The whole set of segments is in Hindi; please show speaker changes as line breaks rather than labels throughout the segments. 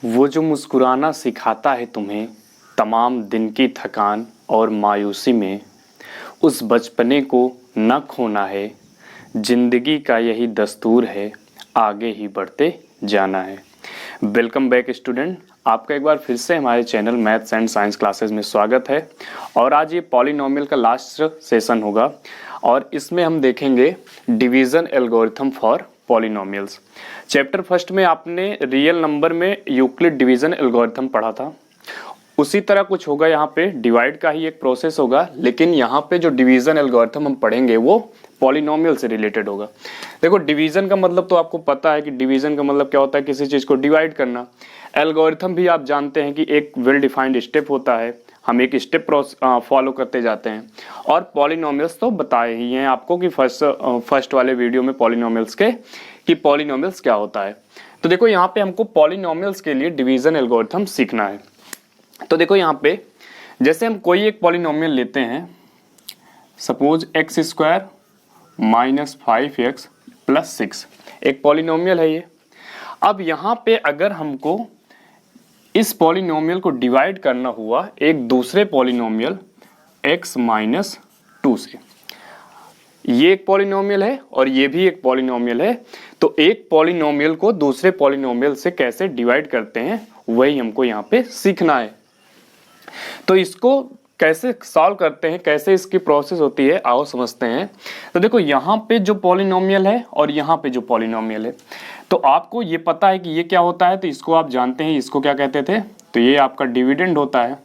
वो जो मुस्कुराना सिखाता है तुम्हें तमाम दिन की थकान और मायूसी में, उस बचपने को न खोना है। जिंदगी का यही दस्तूर है, आगे ही बढ़ते जाना है। वेलकम बैक स्टूडेंट, आपका एक बार फिर से हमारे channel maths and science classes में स्वागत है। और आज ये पॉलिनोमियल का लास्ट सेशन होगा और इसमें हम देखेंगे division algorithm for polynomials. Chapter first में आपने रियल नंबर में यूक्लिड डिवीज़न एल्गोरिथम पढ़ा था, उसी तरह कुछ होगा यहाँ पे। डिवाइड का ही एक प्रोसेस होगा, लेकिन यहाँ पे जो डिवीज़न एल्गोरिथम हम पढ़ेंगे वो पॉलिनोमियल से रिलेटेड होगा। देखो, डिवीज़न का मतलब तो आपको पता है कि डिवीज़न का मतलब क्या होता है, किसी चीज़ को डिवाइड करना। एल्गोरिथम भी आप जानते हैं कि एक वेल डिफाइंड स्टेप होता है, हम एक स्टेप फॉलो करते जाते हैं। और पॉलिनोमियल्स तो बताए ही हैं आपको कि फर्स्ट वाले वीडियो में पॉलिनोमियल्स के कि पॉलिनोमियल्स क्या होता है। तो देखो, यहाँ पे हमको पॉलिनोमियल्स के लिए डिवीज़न एल्गोरिथम सीखना है। तो देखो यहाँ पे, जैसे हम कोई एक पॉलिनोमियल लेते हैं, suppose x square minus 5x plus 6, एक पॉलिनोमियल है ये। अब यहाँ पे अगर हमको इस पॉलिनोमियल को डिवाइड करना हुआ एक दूसरे पॉलिनोमियल x माइनस 2 से, ये एक पॉलिनोमियल है और ये भी एक पॉलिनोमियल है, तो एक पॉलिनोमियल को दूसरे पॉलिनोमियल से कैसे डिवाइड करते हैं वही हमको यहाँ पे सीखना है। तो इसको कैसे सॉल्व करते हैं, कैसे इसकी प्रोसेस होती है, आओ समझते हैं। तो देखो, यहाँ पे जो पॉलिनोमियल है और यहाँ पे जो पॉलिनोमियल है, तो आपको ये पता है कि ये क्या होता है, तो इसको आप जानते हैं, इसको क्या कहते थे, तो ये आपका डिविडेंड होता है।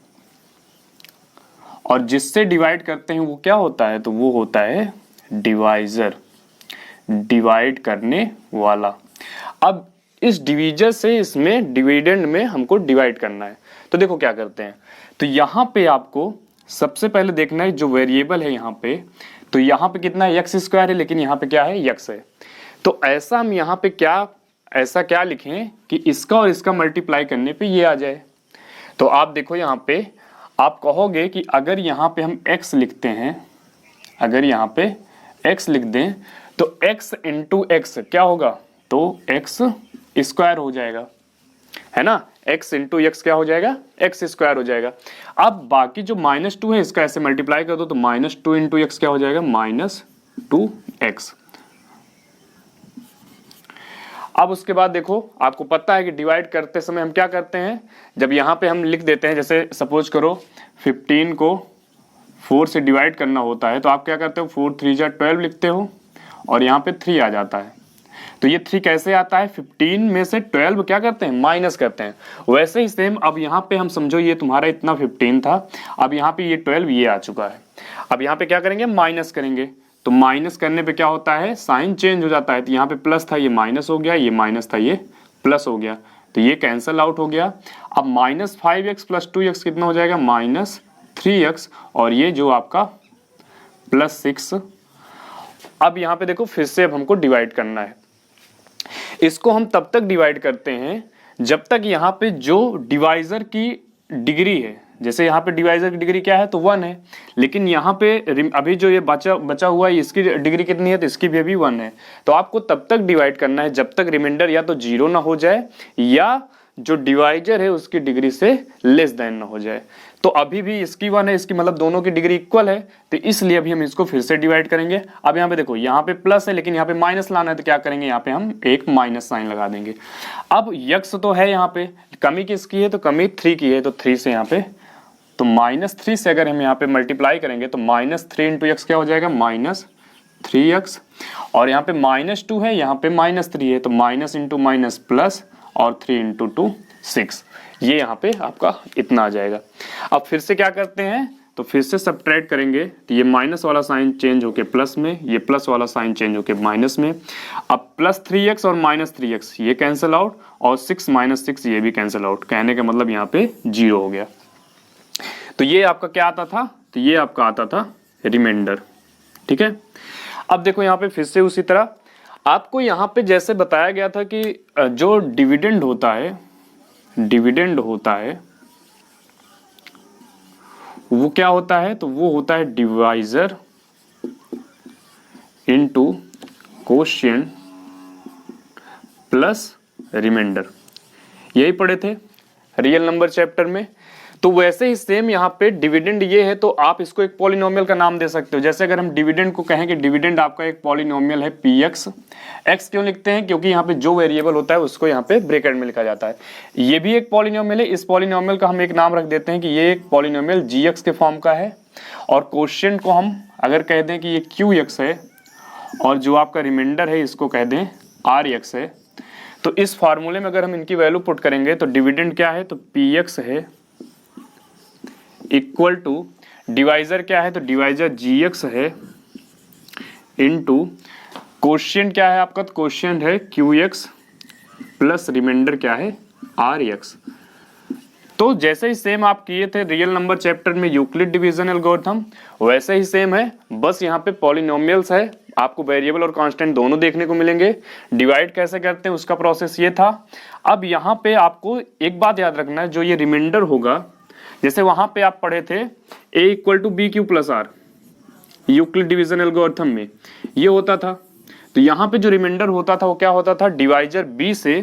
और जिससे डिवाइड करते हैं वो क्या होता है, तो वो होता है डिवाइजर, डिवाइड करने वाला। अब इस डिवीजर से इसमें डिविडेंड में हमको डिवाइड करना है। तो देखो क्या करते हैं, तो यहाँ पे आपको सबसे पहले देखना है जो वेरिएबल है यहाँ पे, तो यहाँ पे कितना है, एक्स स्क्वायर है, लेकिन यहाँ पे क्या है, एक्स है। तो ऐसा हम यहाँ पे ऐसा क्या लिखें कि इसका और इसका मल्टीप्लाई करने पे ये आ जाए। तो आप देखो यहाँ पे, आप कहोगे कि अगर यहाँ पे हम x लिखते हैं, अगर यहाँ पे x लिख दें तो x इंटू एक्स क्या होगा, तो x स्क्वायर हो जाएगा, है ना। x इंटू एक्स क्या हो जाएगा, x स्क्वायर हो जाएगा। अब बाकी जो -2 है इसका ऐसे मल्टीप्लाई कर दो तो -2 इंटू एक्स क्या हो जाएगा, -2x। अब उसके बाद देखो, आपको पता है कि डिवाइड करते समय हम क्या करते हैं, जब यहाँ पे हम लिख देते हैं, जैसे सपोज करो 15 को 4 से डिवाइड करना होता है, तो आप क्या करते हो, 4 3 जा 12 लिखते हो और यहाँ पे 3 आ जाता है। तो ये 3 कैसे आता है, 15 में से 12 क्या करते हैं, माइनस करते हैं। वैसे ही सेम अब यहाँ पे हम समझो ये तुम्हारा इतना 15 था, अब यहाँ पे ये 12 ये आ चुका है। अब यहाँ पे क्या करेंगे, माइनस करेंगे, तो माइनस करने पे क्या होता है, साइन चेंज हो जाता है। तो यहाँ पे प्लस था, ये माइनस हो गया, ये माइनस था, ये प्लस हो गया, तो ये कैंसल आउट हो गया। अब -5x प्लस 2x कितना हो जाएगा, -3x, और ये जो आपका +6। अब यहाँ पे देखो, फिर से अब हमको डिवाइड करना है। इसको हम तब तक डिवाइड करते हैं जब तक यहाँ पे जो डिवाइजर की डिग्री है, जैसे यहाँ पे डिवाइजर की डिग्री क्या है, तो 1 है, लेकिन यहाँ पे अभी जो ये बचा हुआ है इसकी डिग्री कितनी है, तो इसकी भी अभी 1 है। तो आपको तब तक डिवाइड करना है जब तक रिमाइंडर या तो 0 ना हो जाए या जो डिवाइजर है उसकी डिग्री से लेस देन ना हो जाए। तो अभी भी इसकी 1 है, इसकी मतलब दोनों की डिग्री इक्वल है, तो इसलिए अभी हम इसको फिर से डिवाइड करेंगे। अब यहाँ पे देखो, यहाँ पे प्लस है लेकिन यहाँ पे माइनस लाना है, तो क्या करेंगे, यहाँ पे हम एक माइनस साइन लगा देंगे। अब यक्स तो है यहाँ पे, कमी किसकी है, तो कमी 3 की है, तो 3 से यहाँ पे, तो -3 से अगर हम यहाँ पे मल्टीप्लाई करेंगे तो -3 इंटू एक्स क्या हो जाएगा, -3x। और यहाँ पे -2 है, यहाँ पे -3 है, तो माइनस इंटू माइनस प्लस, और 3 इंटू 2 6, ये यहाँ पे आपका इतना आ जाएगा। अब फिर से क्या करते हैं, तो फिर से सब्ट्रैक्ट करेंगे, तो ये माइनस वाला साइन चेंज होके प्लस में, ये प्लस वाला साइन चेंज होके माइनस में। अब +3x और -3x ये कैंसिल आउट, और 6 - 6 ये भी कैंसिल आउट। कहने का मतलब यहाँ पे 0 हो गया। तो ये आपका क्या आता था, तो ये आपका आता था रिमाइंडर, ठीक है। अब देखो यहाँ पे फिर से उसी तरह आपको यहाँ पे जैसे बताया गया था कि जो डिविडेंड होता है, डिविडेंड होता है वो क्या होता है, तो वो होता है divisor into quotient plus remainder. यही पढ़े थे रियल नंबर चैप्टर में। तो वैसे ही सेम यहाँ पे डिविडेंड ये है, तो आप इसको एक पॉलिनोमियल का नाम दे सकते हो। जैसे अगर हम डिविडेंड को कहें कि डिविडेंड आपका एक पॉलिनोमियल है पी एक्स। एक्स क्यों लिखते हैं? क्योंकि यहाँ पे जो वेरिएबल होता है उसको यहाँ पे ब्रैकेट में लिखा जाता है। ये भी एक पॉलिनोमियल है। इस पॉलिनोमियल का हम एक नाम रख देते हैं कि ये एक पॉलिनोमियल जी एक्स के फॉर्म का है, और क्वोशिएंट को हम अगर कह दें कि ये क्यू एक्स है, और जो आपका रिमाइंडर है इसको कह दें आर एक्स है। तो इस फार्मूले में अगर हम इनकी वैल्यू पुट करेंगे तो डिविडेंड क्या है? तो पी एक्स है इक्वल टू डिवाइजर क्या है? तो डिवाइजर जी एक्स है इनटू क्वोशिएंट क्या है आपका? तो क्वोशिएंट है क्यू एक्स प्लस रिमाइंडर क्या है? R x. तो जैसे ही सेम आप किए थे रियल नंबर चैप्टर में यूक्लिड डिवीजन एल्गोरिथम, वैसे ही सेम है, बस यहाँ पे पॉलिनोमियल्स है। आपको वेरिएबल और कांस्टेंट दोनों देखने को मिलेंगे। डिवाइड कैसे करते हैं उसका प्रोसेस ये था। अब यहाँ पे आपको एक बात याद रखना है, जो ये रिमाइंडर होगा, जैसे वहां पे आप पढ़े थे a equal to b q plus r Euclid division algorithm में ये होता था। तो यहाँ पे जो रिमाइंडर होता था वो क्या होता था? डिवाइजर b से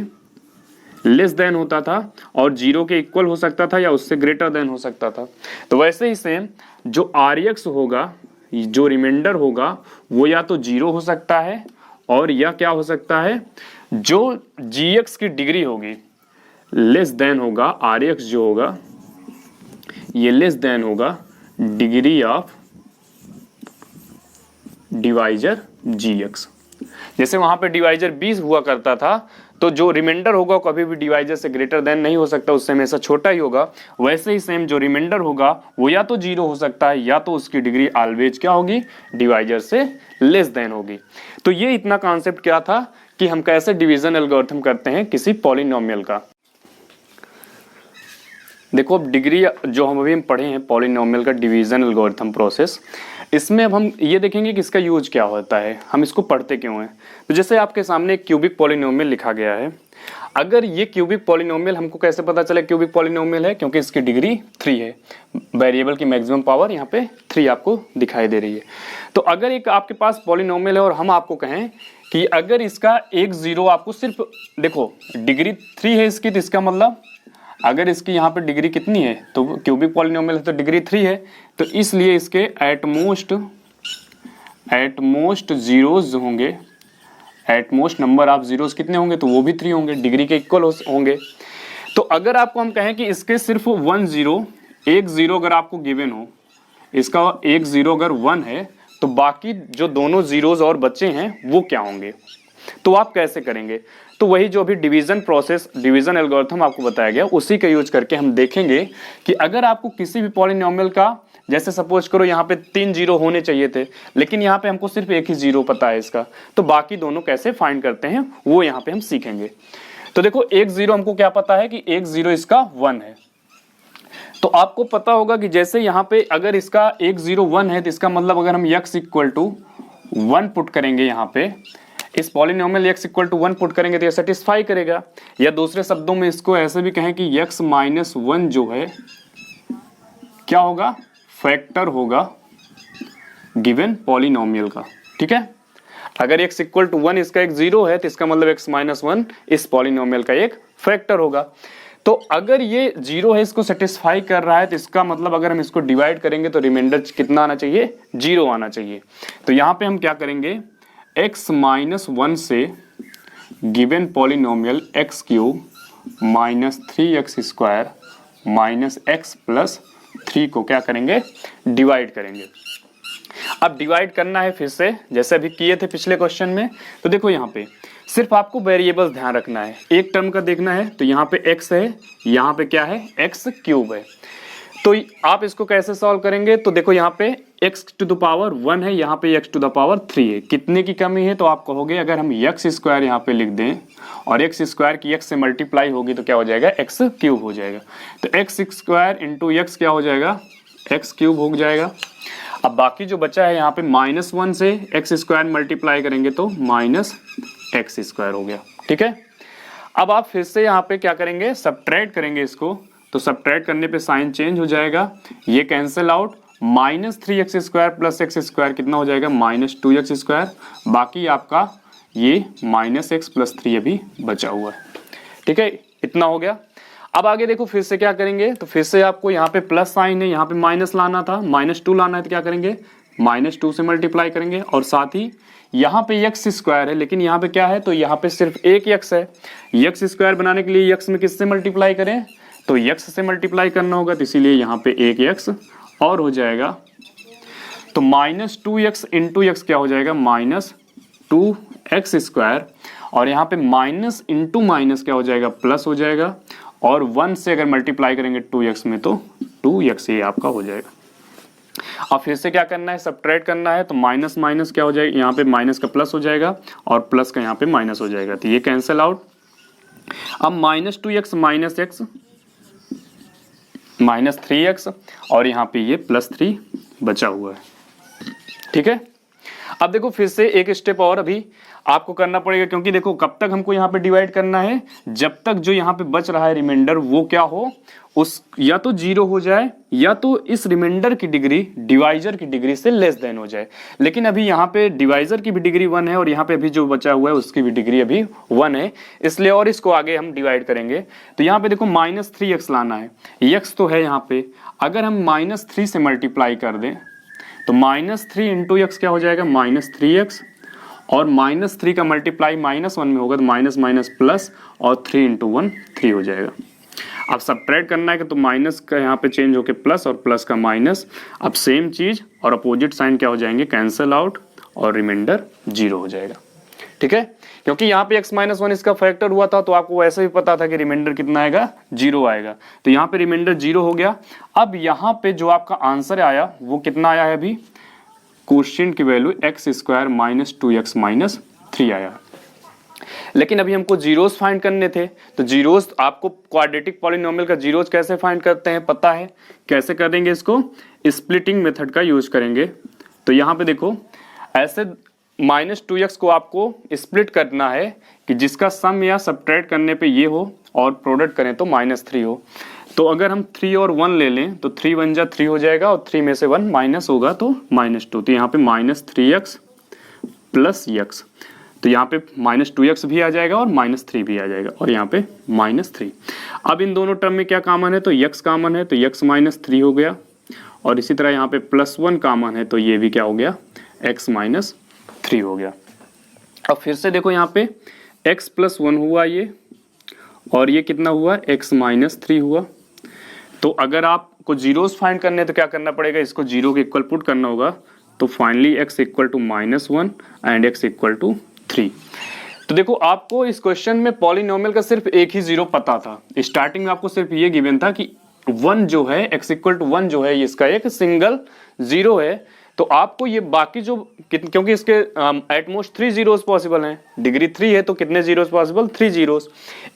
लेस देन होता था, और जीरो के इक्वल हो सकता था या उससे ग्रेटर देन हो सकता था। तो वैसे ही सेम जो आर एक्स होगा, जो रिमाइंडर होगा, वो या तो जीरो हो सकता है, और या क्या हो सकता है, जो जी एक्स की डिग्री होगी लेस देन होगा, आर एक्स जो होगा ये लेस देन होगा degree of divisor G X. जैसे वहां पे डिवाइजर 20 हुआ करता था, तो जो रिमाइंडर होगा कभी भी डिवाइजर से ग्रेटर देन नहीं हो सकता, उससे हमेशा छोटा ही होगा। वैसे ही सेम जो रिमाइंडर होगा वो या तो जीरो हो सकता है, या तो उसकी डिग्री ऑलवेज क्या होगी? डिवाइजर से लेस देन होगी। तो ये इतना कॉन्सेप्ट क्या था कि हम कैसे डिवीजन एल्गोरिथम करते हैं किसी पॉलिनोमियल का। देखो अब डिग्री जो हम अभी पढ़े हैं पॉलिनोमियल का डिवीजन एल्गोरिथम प्रोसेस, इसमें अब हम ये देखेंगे कि इसका यूज क्या होता है, हम इसको पढ़ते क्यों हैं। तो जैसे आपके सामने एक क्यूबिक पॉलिनोमियल लिखा गया है। अगर ये क्यूबिक पॉलिनोमियल, हमको कैसे पता चले क्यूबिक पॉलिनोमियल है? क्योंकि इसकी डिग्री 3 है। वेरिएबल की मैक्सिमम पावर यहाँ पे 3 आपको दिखाई दे रही है। तो अगर एक आपके पास पॉलिनोमियल है और हम आपको कहें कि अगर इसका एक जीरो आपको सिर्फ, देखो डिग्री 3 है इसकी, तो इसका मतलब अगर इसकी यहाँ पे डिग्री कितनी है? तो क्यूबिक पॉलिनोमियल है तो डिग्री 3 है, तो इसलिए इसके एटमोस्ट जीरोज होंगे, एटमोस्ट नंबर ऑफ जीरोज कितने होंगे? तो वो भी 3 होंगे, डिग्री के इक्वल होंगे। तो अगर आपको हम कहें कि इसके सिर्फ 1 जीरो, एक जीरो अगर आपको गिवन हो, इसका एक जीरो अगर 1 है, तो बाकी जो दोनों जीरोज और बचे हैं वो क्या होंगे? तो आप कैसे करेंगे? तो वही जो अभी डिवीजन प्रोसेस, डिवीजन एल्गोरिथम आपको बताया गया, उसी का यूज करके हम देखेंगे कि अगर आपको किसी भी पॉलिनोमियल का, जैसे सपोज करो यहाँ पे 3 जीरो होने चाहिए थे, लेकिन यहाँ पे हमको सिर्फ एक ही जीरो पता है इसका, तो बाकी दोनों कैसे फाइंड करते हैं वो यहाँ पे हम सीखेंगे। तो देखो एक जीरो हमको क्या पता है कि एक जीरो इसका 1 है। तो आपको पता होगा कि जैसे यहाँ पे अगर इसका एक जीरो 1 है, तो इसका मतलब अगर हम x इक्वल टू 1 पुट करेंगे, यहाँ पे इस polynomial x equal to 1 put करेंगे तो ये सेटिस्फाई करेगा। या दूसरे शब्दों में इसको ऐसे भी कहें कि x माइनस 1 जो है क्या होगा? फैक्टर होगा गिवन पॉलिनोमियल का। ठीक है, अगर x इक्वल टू 1 इसका एक जीरो है, तो इसका मतलब x माइनस 1 इस पॉलिनोमियल का एक फैक्टर होगा। तो अगर ये जीरो है, इसको सेटिस्फाई कर रहा है, तो इसका मतलब अगर हम इसको डिवाइड करेंगे तो रिमाइंडर कितना आना चाहिए? जीरो आना चाहिए। तो यहाँ पे हम क्या करेंगे? x माइनस 1 से given polynomial x cube minus 3x square minus x plus 3 को क्या करेंगे? डिवाइड करेंगे। अब डिवाइड करना है फिर से, जैसे अभी किए थे पिछले क्वेश्चन में। तो देखो यहाँ पे सिर्फ आपको वेरिएबल्स ध्यान रखना है, एक टर्म का देखना है। तो यहाँ पे x है, यहाँ पे क्या है? x क्यूब है। तो आप इसको कैसे सॉल्व करेंगे? तो देखो यहाँ पे x टू द पावर 1 है, यहाँ पे x टू द पावर 3 है। कितने की कमी है? तो आप कहोगे अगर हम x स्क्वायर यहाँ पे लिख दें और x स्क्वायर की x से मल्टीप्लाई होगी तो क्या हो जाएगा? x क्यूब हो जाएगा। तो x स्क्वायर इंटू x क्या हो जाएगा? x क्यूब हो जाएगा। अब बाकी जो बचा है यहाँ पे -1 से x स्क्वायर मल्टीप्लाई करेंगे तो माइनस x स्क्वायर हो गया। ठीक है, अब आप फिर से यहाँ पे क्या करेंगे? सब्ट्रैक्ट करेंगे इसको। तो सब्ट्रैक्ट करने पे साइन चेंज हो जाएगा, ये cancel out. Minus 3x square plus x square कितना हो जाएगा? Minus 2x square. बाकी आपका ये माइनस x प्लस 3 अभी बचा हुआ है। ठीक है, इतना हो गया। अब आगे देखो फिर से क्या करेंगे, तो फिर से आपको यहाँ पे प्लस साइन है, यहाँ पे माइनस लाना था, -2 लाना है, तो क्या करेंगे -2 से मल्टीप्लाई करेंगे। और साथ ही यहाँ पे x स्क्वायर है, लेकिन यहाँ पे क्या है, तो यहाँ पे सिर्फ एक x है। x स्क्वायर बनाने के लिए x में किससे मल्टीप्लाई करें, तो x से मल्टीप्लाई करना होगा, तो इसीलिए यहाँ पे एक x और हो जाएगा। तो -2x इंटू एक्स क्या हो जाएगा, -2x स्क्वायर। और यहाँ पे माइनस इंटू माइनस क्या हो जाएगा, प्लस हो जाएगा। और 1 से अगर मल्टीप्लाई करेंगे 2x में तो 2x ये आपका हो जाएगा। अब फिर से क्या करना है, सब्ट्रैक्ट करना है, तो माइनस माइनस क्या हो जाएगा, यहाँ पे माइनस का प्लस हो जाएगा और प्लस का यहाँ पे माइनस हो जाएगा, तो ये कैंसिल आउट। अब -2x माइनस x -3x और यहाँ पे ये +3 बचा हुआ है। ठीक है, अब देखो फिर से एक स्टेप और अभी आपको करना पड़ेगा, क्योंकि देखो कब तक हमको यहाँ पे डिवाइड करना है, जब तक जो यहाँ पे बच रहा है रिमाइंडर वो क्या हो, उस या तो 0 हो जाए या तो इस रिमाइंडर की डिग्री डिवाइजर की डिग्री से लेस देन हो जाए। लेकिन अभी यहाँ पे डिवाइजर की भी डिग्री 1 है और यहाँ पे अभी जो बचा हुआ है उसकी भी डिग्री अभी 1 है, इसलिए और इसको आगे हम डिवाइड करेंगे। तो यहाँ पे देखो -3x लाना है, x तो है यहाँ पे, अगर हम -3 से मल्टीप्लाई कर दें तो -3 इंटू एक्स क्या हो जाएगा, -3x। और -3 का मल्टीप्लाई -1 में होगा तो माइनस माइनस प्लस, और 3 इंटू 1 3 हो जाएगा। अब सब्ट्रैक्ट करना है कि तो माइनस का यहाँ पे चेंज होके प्लस और प्लस का माइनस। अब सेम चीज और अपोजिट साइन क्या हो जाएंगे, कैंसिल आउट और रिमाइंडर 0 हो जाएगा। ठीक है, क्योंकि यहाँ पे x-1 इसका फैक्टर हुआ था, तो आपको वैसे भी पता था कि रिमाइंडर कितना आएगा, 0 आएगा। तो यहाँ पे रिमाइंडर 0 हो गया। अब यहाँ पे जो आपका आंसर आया वो कितना आया है, अभी क्वोशिएंट की वैल्यू x² -2x -3 आया। लेकिन अभी हमको जीरोस फाइंड करने थे, तो जीरोस आपको क्वाड्रेटिक पॉलिनोमियल का जीरोस कैसे फाइंड करते हैं पता है, कैसे करेंगे इसको, स्प्लिटिंग मेथड का यूज करेंगे। तो यहाँ पे देखो ऐसे -2x को आपको स्प्लिट करना है कि जिसका सम या सब्ट्रैक्ट करने पे ये हो और प्रोडक्ट करें तो -3 हो। तो अगर हम 3 और 1 ले लें तो 3 1 जा 3 हो जाएगा और 3 में से 1 माइनस होगा तो -2। तो यहाँ पे -3x प्लस x, तो यहाँ पे -2x भी आ जाएगा और -3 भी आ जाएगा और यहाँ पे -3। अब इन दोनों टर्म में क्या कॉमन है, तो x कॉमन है, तो x -3 हो गया। और इसी तरह यहाँ पे +1 कॉमन है, तो ये भी क्या हो गया, x -3 हो गया। अब फिर से देखो यहाँ पे x +1 हुआ ये, और ये कितना हुआ, x -3 हुआ। तो अगर आपको जीरोस फाइंड करने हैं तो क्या करना पड़ेगा, इसको 0 के इक्वल पुट करना होगा। तो फाइनली x = -1 एंड x = 3। तो देखो आपको इस क्वेश्चन में पॉलिनोमियल का सिर्फ एक ही 0 पता था। स्टार्टिंग में आपको सिर्फ ये गिवन था कि 1 जो है, x = 1 जो है, इसका एक सिंगल 0 है। तो आपको ये बाकी जो, क्योंकि इसके एटमोस्ट 3 जीरोस पॉसिबल हैं, डिग्री 3 है तो कितने जीरोस पॉसिबल, 3 जीरोस।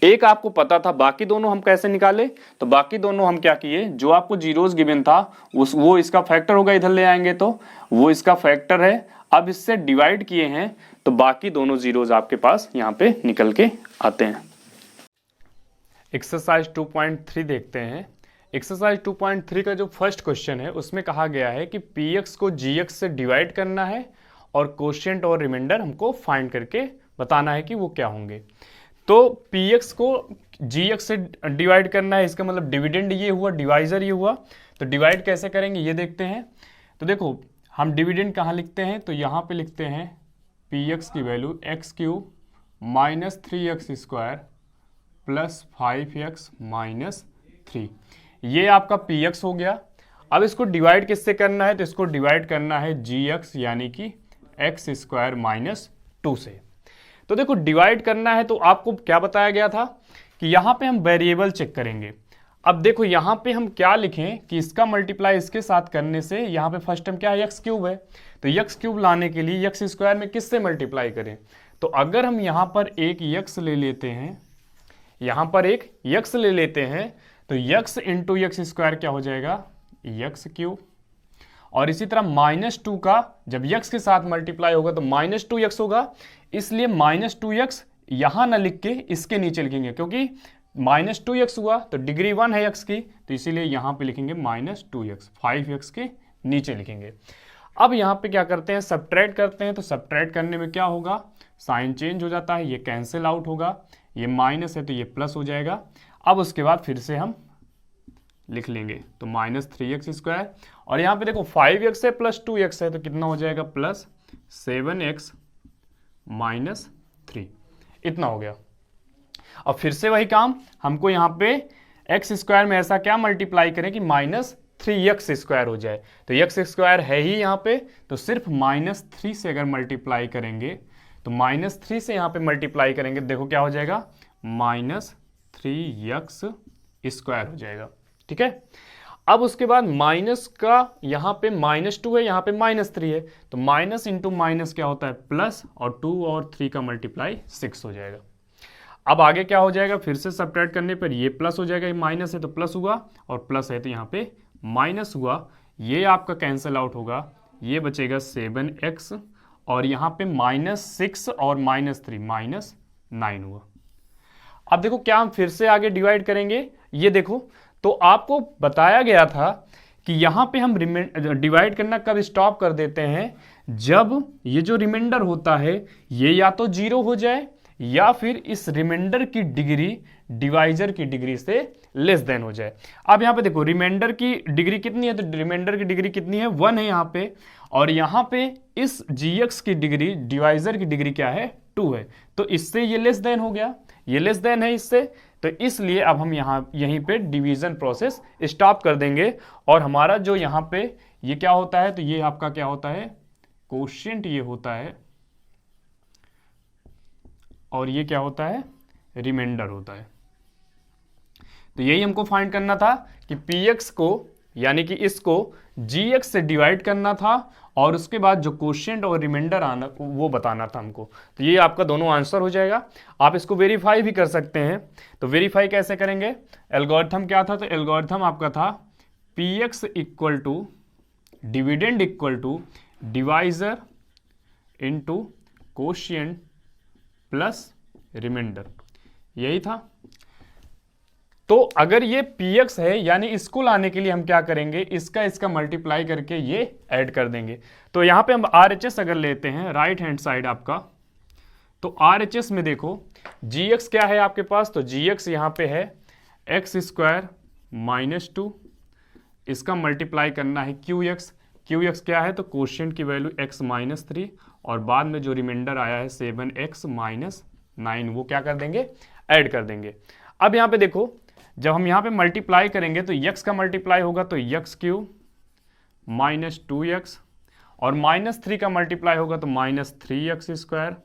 एक आपको पता था, बाकी दोनों हम कैसे निकाले, तो बाकी दोनों हम क्या किए, जो आपको जीरोस गिवन था वो इसका फैक्टर होगा, इधर ले आएंगे तो वो इसका फैक्टर है। अब इससे डिवाइड किए हैं तो बाकी दोनों जीरोस आपके पास यहाँ पे निकल के आते हैं। एक्सरसाइज 2.3 देखते हैं। एक्सरसाइज 2.3 का जो फर्स्ट क्वेश्चन है उसमें कहा गया है कि px को gx से डिवाइड करना है और क्वोशिएंट और रिमाइंडर हमको फाइंड करके बताना है कि वो क्या होंगे। तो px को gx से डिवाइड करना है, इसका मतलब डिविडेंड ये हुआ, डिवाइजर ये हुआ। तो डिवाइड कैसे करेंगे ये देखते हैं। तो देखो हम डिविडेंड कहाँ लिखते हैं, तो यहाँ पे लिखते हैं px की वैल्यू x³ -3x² + 5x - 3, ये आपका px हो गया। अब इसको डिवाइड किससे करना है, तो इसको डिवाइड करना है gx यानी कि x² -2 से। तो देखो डिवाइड करना है तो आपको क्या बताया गया था कि यहाँ पे हम वेरिएबल चेक करेंगे। अब देखो यहाँ पे हम क्या लिखें कि इसका मल्टीप्लाई इसके साथ करने से, यहाँ पे फर्स्ट टर्म क्या है, x³ है, तो x³ लाने के लिए x² में किससे मल्टीप्लाई करें। तो अगर हम यहाँ पर एक x ले लेते हैं, यहाँ पर एक x ले लेते हैं, तो x × x² क्या हो जाएगा, x³। और इसी तरह -2 का जब x के साथ मल्टीप्लाई होगा तो -2x होगा, इसलिए -2x यहाँ ना लिख के इसके नीचे लिखेंगे, क्योंकि -2x हुआ तो डिग्री 1 है x की, तो इसीलिए यहाँ पे लिखेंगे -2x, 5x के नीचे लिखेंगे। अब यहाँ पे क्या करते हैं, सब्ट्रैक्ट करते हैं। तो सब्ट्रैक्ट करने में क्या होगा, साइन चेंज हो जाता है, ये कैंसिल आउट होगा, ये माइनस है तो ये प्लस हो जाएगा। अब उसके बाद फिर से हम लिख लेंगे तो माइनस 3x², और यहाँ पे देखो 5x है प्लस 2x है तो कितना हो जाएगा प्लस 7x माइनस 3, इतना हो गया। अब फिर से वही काम, हमको यहाँ पे x² में ऐसा क्या मल्टीप्लाई करें कि माइनस 3x² हो जाए, तो x² है ही यहाँ पे, तो सिर्फ -3 से अगर मल्टीप्लाई करेंगे तो -3 से यहाँ पे मल्टीप्लाई करेंगे, देखो क्या हो जाएगा -3x² हो जाएगा। ठीक है, अब उसके बाद माइनस का यहाँ पे -2 है, यहाँ पे -3 है, तो माइनस इंटू माइनस क्या होता है प्लस, और 2 और 3 का मल्टीप्लाई 6 हो जाएगा। अब आगे क्या हो जाएगा, फिर से सब्ट्रैक्ट करने पर ये प्लस हो जाएगा, ये माइनस है तो प्लस हुआ, और प्लस है तो यहाँ पे माइनस हुआ, ये आपका कैंसिल आउट होगा, ये बचेगा 7x, और यहाँ पे -6 और -3 -9 हुआ। अब देखो क्या हम फिर से आगे डिवाइड करेंगे, ये देखो तो आपको बताया गया था कि यहाँ पे हम डिवाइड करना कब स्टॉप कर देते हैं, जब ये जो रिमाइंडर होता है ये या तो 0 हो जाए या फिर इस रिमाइंडर की डिग्री डिवाइजर की डिग्री से लेस देन हो जाए। अब यहाँ पे देखो रिमाइंडर की डिग्री कितनी है, तो रिमाइंडर की डिग्री कितनी है 1 है यहाँ पे, और यहाँ पे इस gx की डिग्री डिवाइजर की डिग्री क्या है 2 है, तो इससे ये लेस देन हो गया, ये लेस देन है इससे, तो इसलिए अब हम यहीं पे डिवीजन प्रोसेस स्टॉप कर देंगे, और हमारा जो यहाँ पे ये क्या होता है, तो ये आपका क्या होता है कोशिएंट ये होता है, और ये क्या होता है रिमाइंडर होता है। तो यही हमको फाइंड करना था कि px को यानी कि इसको gx से डिवाइड करना था, और उसके बाद जो कोशिएंट और रिमाइंडर आना वो बताना था हमको। तो ये आपका दोनों आंसर हो जाएगा। आप इसको वेरीफाई भी कर सकते हैं, तो वेरीफाई कैसे करेंगे, एल्गोरिथम क्या था, तो एल्गोरिथम आपका था px equal to dividend equal to divisor into quotient plus remainder, यही था। तो अगर ये px है यानी इसको लाने के लिए हम क्या करेंगे, इसका मल्टीप्लाई करके ये ऐड कर देंगे। तो यहाँ पे हम RHS अगर लेते हैं राइट हैंड साइड आपका, तो RHS में देखो gx क्या है आपके पास, तो gx यहाँ पे है x² -2, इसका मल्टीप्लाई करना है qx क्या है, तो कोशिएंट की वैल्यू x -3, और बाद में जो रिमाइंडर आया है 7x -9 वो क्या कर देंगे ऐड कर देंगे। अब यहाँ पे देखो जब हम यहाँ पे मल्टीप्लाई करेंगे तो x का मल्टीप्लाई होगा तो x³ -2x, और -3 का मल्टीप्लाई होगा तो -3x²,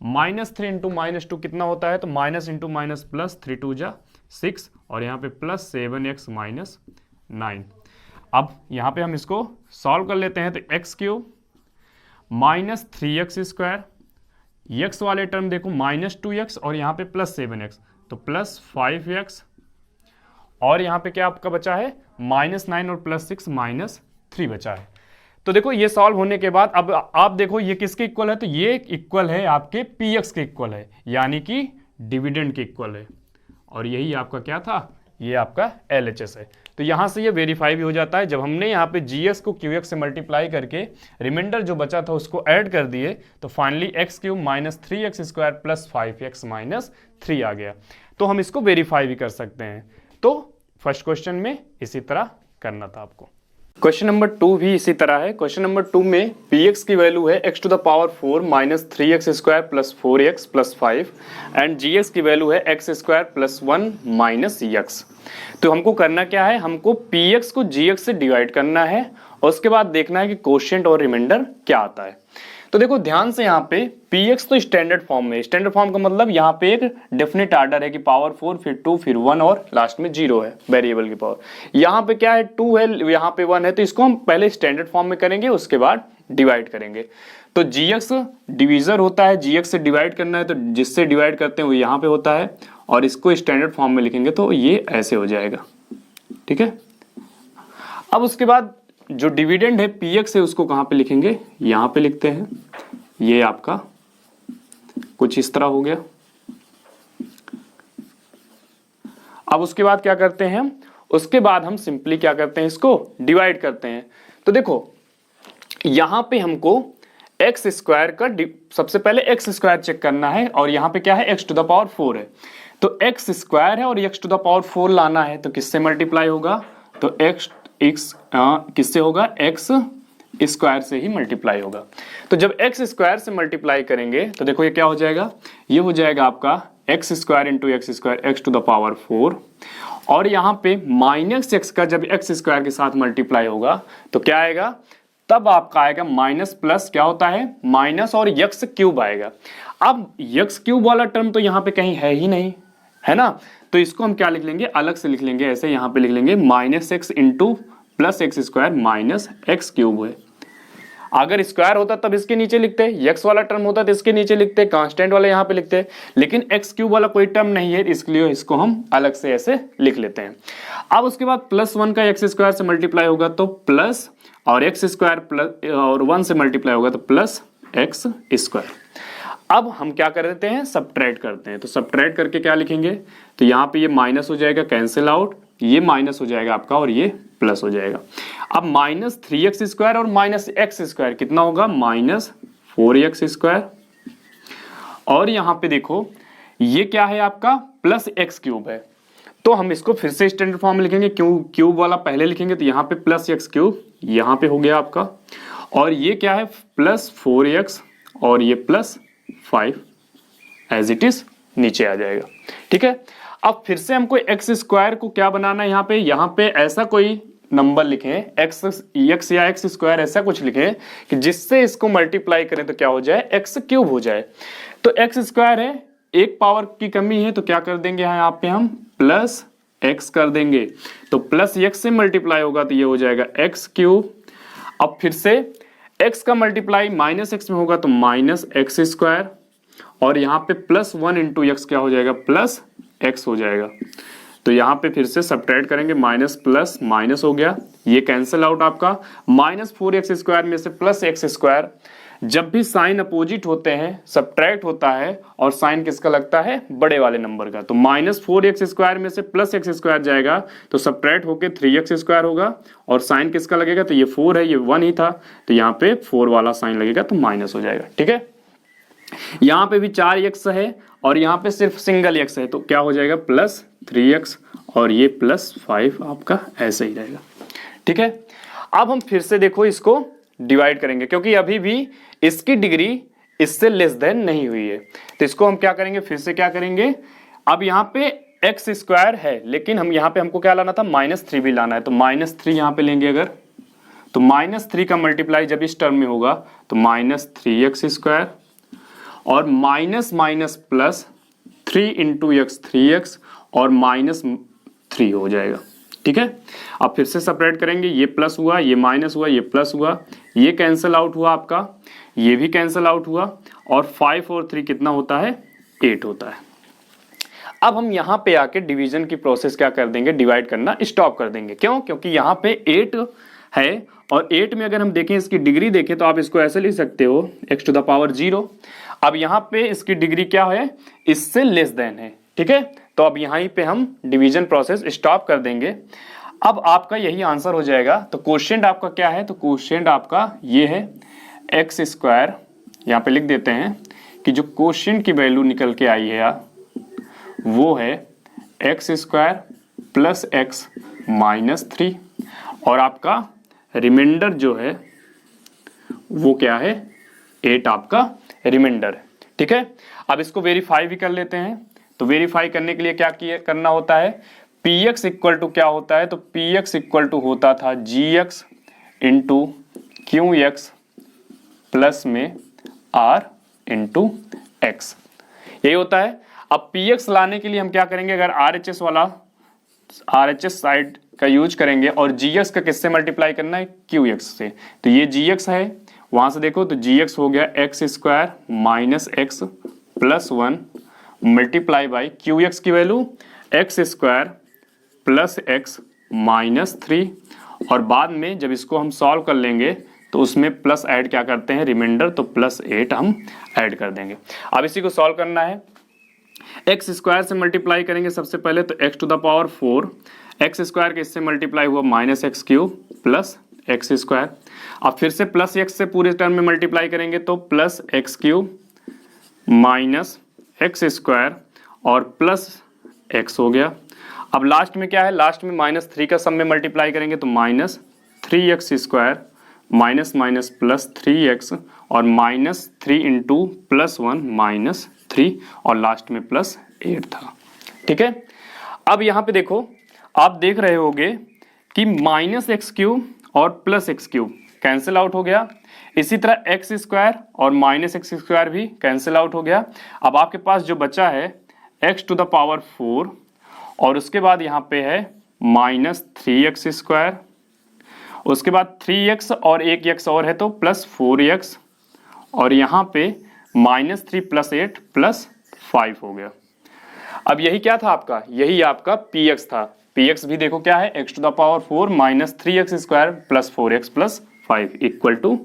-3 इंटू -2 कितना होता है, तो माइनस इंटू माइनस प्लस 3 2 जा 6, और यहाँ पे प्लस 7x -9। अब यहाँ पे हम इसको सॉल्व कर लेते हैं, तो x³ -3x², x वाले टर्म देखो -2x, और यहाँ पे प्लस 7x तो प्लस 5x, और यहाँ पे क्या आपका बचा है -9 और प्लस 6 -3 बचा है। तो देखो ये सॉल्व होने के बाद अब आप देखो ये किसके इक्वल है, तो ये इक्वल है आपके px के इक्वल है, यानी कि डिविडेंड के इक्वल है, और यही आपका क्या था, ये आपका LHS है। तो यहाँ से ये वेरीफाई भी हो जाता है, जब हमने यहाँ पे gx को qx से मल्टीप्लाई करके रिमाइंडर जो बचा था उसको ऐड कर दिए, तो finally x³ -3x² plus 5x -3 आ गया। तो हम इसको वेरीफाई भी कर सकते हैं। तो फर्स्ट क्वेश्चन में इसी तरह करना था आपको। क्वेश्चन नंबर 2 भी इसी तरह है। क्वेश्चन नंबर 2 में px की वैल्यू है x⁴ -3x² plus 4x plus 5, and gx की वैल्यू है x² प्लस 1 माइनस x। तो हमको करना क्या है, हमको px को gx से डिवाइड करना है, और उसके बाद देखना है कि कोशिएंट और रिमाइंडर क्या आता है। तो देखो ध्यान से यहाँ पे px तो स्टैंडर्ड फॉर्म में, स्टैंडर्ड फॉर्म का मतलब यहाँ पे एक डेफिनेट आर्डर है कि पावर 4 फिर 2 फिर 1 और लास्ट में 0 है वेरिएबल की पावर। यहाँ पे क्या है 2 है, यहाँ पे 1 है, तो इसको हम पहले स्टैंडर्ड फॉर्म में करेंगे, उसके बाद डिवाइड करेंगे। तो gx डिवीजर होता है, gx से डिवाइड करना है, तो जिससे डिवाइड करते हैं वो यहाँ पे होता है, और इसको स्टैंडर्ड फॉर्म में लिखेंगे तो ये ऐसे हो जाएगा। ठीक है, अब उसके बाद जो डिविडेंड है px है उसको कहाँ पे लिखेंगे, यहाँ पे लिखते हैं, ये आपका कुछ इस तरह हो गया। अब उसके बाद क्या करते हैं हम, उसके बाद हम सिंपली क्या करते हैं, इसको डिवाइड करते हैं। तो देखो यहां पे हमको एक्स स्क्वायर का सबसे पहले एक्स स्क्वायर चेक करना है और यहाँ पे क्या है एक्स टू द पावर 4 है, तो एक्स स्क्वायर है और एक्स टू द पावर 4 लाना है, तो किससे मल्टीप्लाई होगा, तो एक्स किससे होगा, एक्स स्क्वायर से ही मल्टीप्लाई होगा। तो जब एक्स स्क्वायर से मल्टीप्लाई करेंगे तो देखो ये क्या हो जाएगा, ये हो जाएगा आपका x square into x square x to the power 4, और यहाँ पे माइनस एक्स का जब एक्स स्क्वायर के साथ मल्टीप्लाई होगा तो क्या आएगा, तब आपका आएगा माइनस प्लस क्या होता है माइनस और यक्स क्यूब आएगा। अब यक्स क्यूब वाला टर्म तो यहाँ पे कहीं है ही नहीं, है ना, तो इसको हम क्या लिख लेंगे, अलग से लिख लेंगे, ऐसे यहाँ पे लिख लेंगे minus x into plus x square minus x cube है। अगर स्क्वायर होता तब इसके नीचे लिखते, एक्स वाला टर्म होता तो इसके नीचे लिखते, कांस्टेंट वाला यहाँ पे लिखते, लेकिन एक्स क्यूब वाला कोई टर्म नहीं है, इसलिए इसको हम अलग से ऐसे लिख लेते हैं। अब उसके बाद +1 का एक्स स्क्वायर से मल्टीप्लाई होगा तो प्लस, और एक्स स्क्वायर प्लस और 1 से मल्टीप्लाई होगा तो प्लस एक्स स्क्वायर। अब हम क्या कर देते हैं, सब्ट्रैक्ट करते हैं, तो सब्ट्रैक्ट करके क्या लिखेंगे, तो यहाँ पे ये माइनस हो जाएगा, कैंसिल आउट, ये माइनस हो जाएगा आपका और ये प्लस हो जाएगा। अब माइनस 3x स्क्वायर और माइनस एक्स स्क्वायर कितना होगा, माइनस 4x स्क्वायर, और यहाँ पे देखो ये क्या है आपका प्लस एक्स क्यूब है, तो हम इसको फिर से स्टैंडर्ड फॉर्म में लिखेंगे, क्यों क्यूब वाला पहले लिखेंगे, तो यहाँ पे प्लस एक्स क्यूब यहाँ पे हो गया आपका, और ये क्या है प्लस 4x और ये प्लस 5 एज इट इज नीचे आ जाएगा। ठीक है, अब फिर से हमको एक्स स्क्वायर को क्या बनाना है, यहाँ पे ऐसा कोई नंबर लिखें एक्स या एक्स स्क्वायर ऐसा कुछ लिखें कि जिससे इसको मल्टीप्लाई करें तो क्या हो जाए, एक्स क्यूब हो जाए। तो एक्स स्क्वायर है, एक पावर की कमी है, तो क्या कर देंगे यहाँ पे हम प्लस एक्स कर देंगे, तो प्लस एक्स से मल्टीप्लाई होगा तो ये हो जाएगा एक्स क्यूब। अब फिर से x का मल्टीप्लाई माइनस एक्स में होगा तो माइनस एक्स स्क्वायर, और यहाँ पे +1 इंटू एक्स क्या हो जाएगा, प्लस एक्स हो जाएगा। तो यहाँ पे फिर से सब्ट्रैक्ट करेंगे, माइनस प्लस माइनस हो गया, ये कैंसिल आउट आपका, माइनस 4x स्क्वायर में से प्लस एक्स स्क्वायर, जब भी साइन अपोजिट होते हैं सब्ट्रैक्ट होता है और साइन किसका लगता है, बड़े वाले नंबर का, तो माइनस 4x स्क्वायर में से प्लस एक्स स्क्वायर जाएगा तो सब्ट्रैक्ट होके 3x स्क्वायर होगा, और साइन किसका लगेगा, तो ये 4 है, ये 1 ही था, तो यहाँ पे 4 वाला साइन लगेगा तो माइनस हो जाएगा। ठीक है, यहाँ पे भी 4x है और यहाँ पे सिर्फ सिंगल x है, तो क्या हो जाएगा प्लस 3x और ये प्लस 5 आपका ऐसे ही रहेगा। ठीक है, अब हम फिर से देखो इसको डिवाइड करेंगे, क्योंकि अभी भी इसकी डिग्री इससे लेस देन नहीं हुई है, तो इसको हम क्या करेंगे, फिर से क्या करेंगे, अब यहाँ पे एक्स स्क्वायर है, लेकिन हम यहाँ पे हमको क्या लाना था, -3 भी लाना है, तो -3 यहाँ पे लेंगे अगर, तो -3 का मल्टीप्लाई जब इस टर्म में होगा तो -3x स्क्वायर, और minus minus plus 3 into x 3x और -3 हो जाएगा। ठीक है, अब फिर से सेपरेट करेंगे, ये प्लस हुआ, ये माइनस हुआ, ये प्लस हुआ, ये कैंसिल आउट हुआ आपका, ये भी कैंसिल आउट हुआ, और 5 और 3 कितना होता है, 8 होता है। अब हम यहाँ पे आके डिवीजन की प्रोसेस क्या कर देंगे, डिवाइड करना स्टॉप कर देंगे। क्यों, क्योंकि यहाँ पे 8 है, और 8 में अगर हम देखें इसकी डिग्री देखें तो आप इसको ऐसे लिख सकते हो x टू द पावर 0। अब यहाँ पे इसकी डिग्री क्या है, इससे लेस देन है। ठीक है, तो अब यहाँ पे हम डिवीजन प्रोसेस स्टॉप कर देंगे। अब आपका यही आंसर हो जाएगा। तो क्वोशिएंट आपका क्या है, तो क्वोशिएंट आपका ये है एक्स स्क्वायर, यहाँ पे लिख देते हैं कि जो क्वोशिएंट की वैल्यू निकल के आई है वो है एक्स स्क्वायर प्लस एक्स -3, और आपका रिमाइंडर जो है वो क्या है, 8 आपका रिमाइंडर है। ठीक है, अब इसको वेरीफाई भी कर लेते हैं। तो वेरीफाई करने के लिए क्या करना होता है, px इक्वल टू क्या होता है, तो px इक्वल टू होता था gx इंटू qx प्लस में r इंटू x, यही होता है। अब px लाने के लिए हम क्या करेंगे, अगर RHS वाला RHS साइड का यूज करेंगे और gx का किससे मल्टीप्लाई करना है, qx से, तो ये gx है, वहां से देखो तो gx हो गया x square minus x plus 1 multiply by qx की value x square plus x -3, और बाद में जब इसको हम सॉल्व कर लेंगे तो उसमें प्लस ऐड क्या करते हैं, रिमाइंडर, तो +8 हम ऐड कर देंगे। अब इसी को सॉल्व करना है, एक्स स्क्वायर से मल्टीप्लाई करेंगे सबसे पहले, तो x to the power 4, x square के इससे मल्टीप्लाई हुआ -x cube plus x square. अब फिर से प्लस एक्स से पूरे टर्म में मल्टीप्लाई करेंगे तो plus x cube minus x square और प्लस एक्स हो गया। अब लास्ट में क्या है, लास्ट में माइनस 3 का सम में मल्टीप्लाई करेंगे तो minus 3x square minus minus plus 3x और माइनस 3 इंटू प्लस 1 माइनस 3 और लास्ट में प्लस 8 था। ठीक है, अब यहाँ पे देखो, आप देख रहे होगे कि माइनस एक्स क्यूब और plus x cube cancel out हो गया। इसी तरह एक्स स्क्वायर और माइनस एक्स स्क्वायर भी कैंसिल आउट हो गया। अब आपके पास जो बचा है एक्स टू द पावर 4 और उसके बाद यहाँ पे है माइनस 3x स्क्वायर, उसके बाद 3x और एक x और है तो प्लस 4x और यहाँ पे माइनस 3 प्लस 8 प्लस 5 हो गया। अब यही क्या था आपका, यही आपका px था। px भी देखो क्या है, x to the power 4 minus 3x square plus 4x plus 5 equal to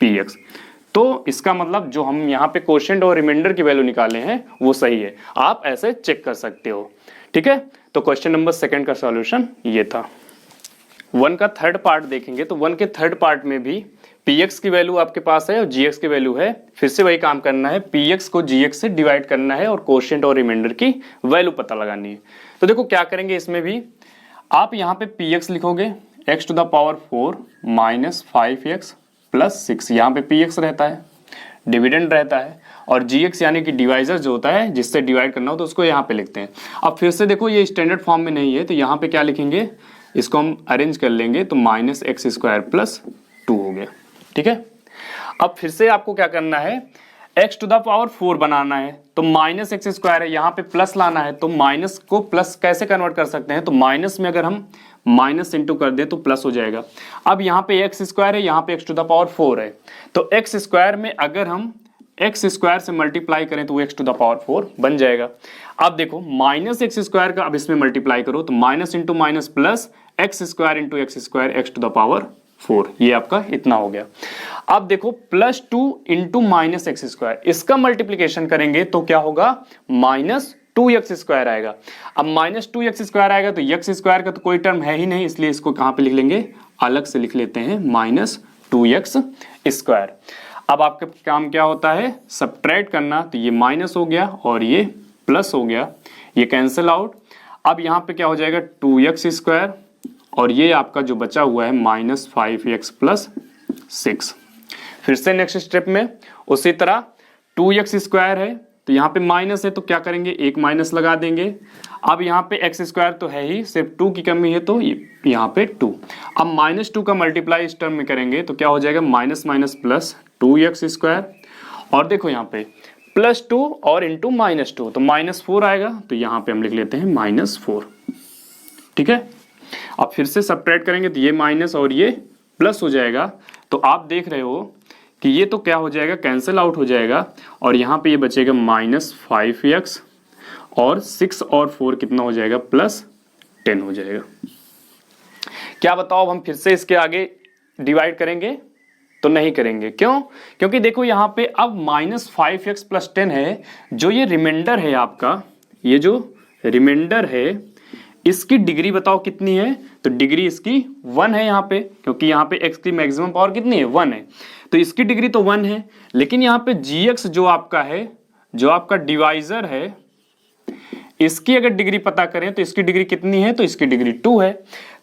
px। तो इसका मतलब जो हम यहाँ पे कोशेंट और रिमाइंडर की वैल्यू निकाले हैं वो सही है, आप ऐसे चेक कर सकते हो। ठीक है, तो क्वेश्चन नंबर 2 का सॉल्यूशन ये था। 1 का थर्ड पार्ट देखेंगे तो 1 के थर्ड पार्ट में भी px की वैल्यू आपके पास है और gx की वैल्यू है। फिर से वही काम करना है, px को gx से डिवाइड करना है और कोशेंट और रिमाइंडर की वैल्यू पता लगानी है। तो देखो क्या करेंगे, इसमें भी आप यहाँ पे px लिखोगे x to the power 4 minus 5x plus 6, यहाँ पे px रहता है, डिविडेंड रहता है, और gx यानी कि डिवाइजर जो होता है जिससे डिवाइड करना हो तो उसको यहाँ पे लिखते हैं। अब फिर से देखो ये स्टैंडर्ड फॉर्म में नहीं है तो यहाँ पे क्या लिखेंगे, इसको हम अरेंज कर लेंगे तो माइनस एक्स स्क्वायर प्लस 2 हो गया। ठीक है, अब फिर से आपको क्या करना है, x टू द पावर 4 बनाना है तो माइनस एक्स स्क्वायर है, यहाँ पे प्लस लाना है तो माइनस को प्लस कैसे कन्वर्ट कर सकते हैं, तो माइनस में अगर हम माइनस इंटू कर दें तो प्लस हो जाएगा। अब यहाँ पे एक्स स्क्वायर है, यहाँ पे x टू द पावर 4 है तो एक्स स्क्वायर में अगर हम एक्स स्क्वायर से मल्टीप्लाई करें तो वो एक्स टू द पावर 4 बन जाएगा। अब देखो माइनस एक्स स्क्वायर का अब इसमें मल्टीप्लाई करो तो minus into minus plus x square into x square x to the power 4, ये आपका इतना हो गया। अब देखो plus 2 into minus x square, इसका मल्टीप्लीकेशन करेंगे तो क्या होगा, माइनस 2x स्क्वायर आएगा। अब माइनस 2x स्क्वायर आएगा तो x स्क्वायर का तो कोई टर्म है ही नहीं, इसलिए इसको कहाँ पे लिख लेंगे, अलग से लिख लेते हैं माइनस 2x स्क्वायर। अब आपका काम क्या होता है, सब्ट्रैक्ट करना, तो ये माइनस हो गया और ये प्लस हो गया, ये कैंसिल आउट। अब यहाँ पे क्या हो जाएगा 2x स्क्वायर और ये आपका जो बचा हुआ है माइनस 5x प्लस 6। फिर से नेक्स्ट स्टेप में उसी तरह 2x स्क्वायर है तो यहाँ पे माइनस है तो क्या करेंगे, एक माइनस लगा देंगे। अब यहाँ पे x स्क्वायर तो है ही, सिर्फ 2 की कमी है तो यहाँ पे 2। अब माइनस 2 का मल्टीप्लाई इस टर्म में करेंगे तो क्या हो जाएगा, minus minus plus 2x square और देखो यहाँ पे प्लस 2 और इंटू माइनस 2 तो माइनस 4 आएगा, तो यहाँ पे हम लिख लेते हैं माइनस 4। ठीक है, अब फिर से सब्ट्रैक्ट करेंगे तो ये माइनस और ये प्लस हो जाएगा, तो आप देख रहे हो कि ये तो क्या हो जाएगा, कैंसिल आउट हो जाएगा और यहाँ पे ये बचेगा माइनस 5x और 6 और 4 कितना हो जाएगा, प्लस 10 हो जाएगा। क्या बताओ, अब हम फिर से इसके आगे डिवाइड करेंगे तो नहीं करेंगे, क्यों, क्योंकि देखो यहाँ पे अब माइनस 5x प्लस 10 है, जो ये रिमाइंडर है आपका, ये जो रिमाइंडर है इसकी डिग्री बताओ कितनी है, तो डिग्री इसकी 1 है यहाँ पे, क्योंकि यहाँ पे x की मैक्सिमम पावर कितनी है, 1 है, तो इसकी डिग्री तो 1 है। लेकिन यहाँ पे gx जो आपका है, जो आपका डिवाइजर है, इसकी अगर डिग्री पता करें तो इसकी डिग्री कितनी है, तो इसकी डिग्री 2 है,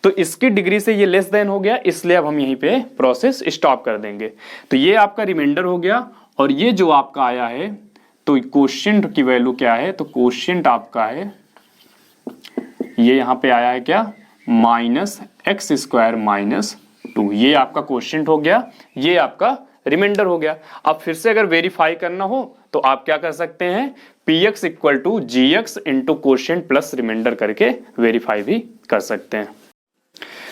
तो इसकी डिग्री से ये लेस देन हो गया, इसलिए अब हम यहीं पे प्रोसेस स्टॉप कर देंगे। तो ये आपका रिमाइंडर हो गया और ये जो आपका आया है तो कोशेंट की वैल्यू क्या है, तो कोशेंट आपका है ये यहाँ पे आया है क्या, माइनस एक्स स्क्वायर माइनस 2, ये आपका कोशेंट हो गया, ये आपका रिमाइंडर हो गया। अब फिर से अगर वेरीफाई करना हो तो आप क्या कर सकते हैं, px equal to g x into quotient plus remainder करके वेरीफाई भी कर सकते हैं।